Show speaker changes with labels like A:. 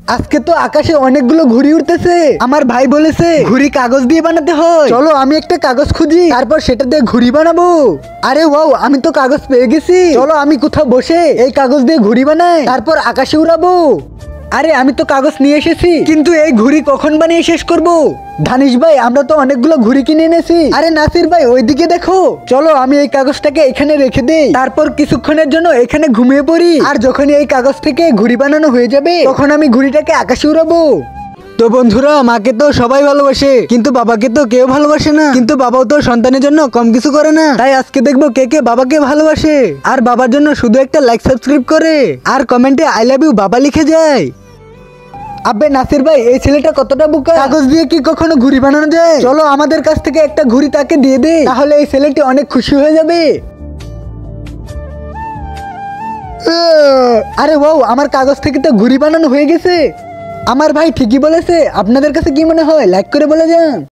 A: আজকে তো আকাশে অনেকগুলো ঘুড়ি উঠতেছে। আমার ভাই বলেছে ঘুড়ি কাগজ দিয়ে বানাতে হয়। চলো আমি একটা কাগজ খুঁজি, তারপর সেটা দিয়ে ঘুড়ি বানাবো। আরে ওয়াও, আমি তো কাগজ পেয়ে গেছি। চলো আমি কোথাও বসে এই কাগজ দিয়ে ঘুড়ি বানাই, তারপর আকাশে উড়াবো। আরে আমি তো কাগজ নিয়ে এসেছি, কিন্তু এই ঘুড়ি কখন বানিয়ে শেষ করব? ধানিশ ভাই, আমরা তো অনেকগুলো ঘুড়ি কিনে এনেছি। আরে নাসির ভাই, ওইদিকে দেখো। চলো আমি এই কাগজটাকে এখানে রেখে দেই, তারপর কিছুক্ষণের জন্য এখানে ঘুমিয়ে পড়ি। আর যখন এই কাগজ থেকে ঘুড়ি বানানো হয়ে যাবে, তখন আমি ঘুড়িটাকে আকাশে উড়াবো। তো বন্ধুরা, মাকে তো সবাই ভালোবাসে, কিন্তু বাবাকে তো কেউ ভালোবাসে না। কিন্তু বাবাও তো সন্তানের জন্য কম কিছু করে না। তাই আজকে দেখবো কে কে বাবাকে ভালোবাসে, আর বাবার জন্য শুধু একটা লাইক সাবস্ক্রাইব করে, আর কমেন্টে আই লাভ ইউ বাবা লিখে যায়। আব্বে নাসির ভাই, এই ছেলেটা কতটা বোকা। কাগজ দিয়ে কি কখনো ঘুড়ি বানানো যায়? চলো আমাদের কাছ থেকে একটা ঘুড়ি তাকে দিয়ে দে, তাহলে এই ছেলেটি অনেক খুশি হয়ে যাবে। আরে ওয়াও, আমার কাগজ থেকে তো ঘুড়ি বানানো হয়ে গেছে। আমার ভাই ঠিকই বলেছে। আপনাদের কাছে কি মনে হয়? লাইক করে বলে যান।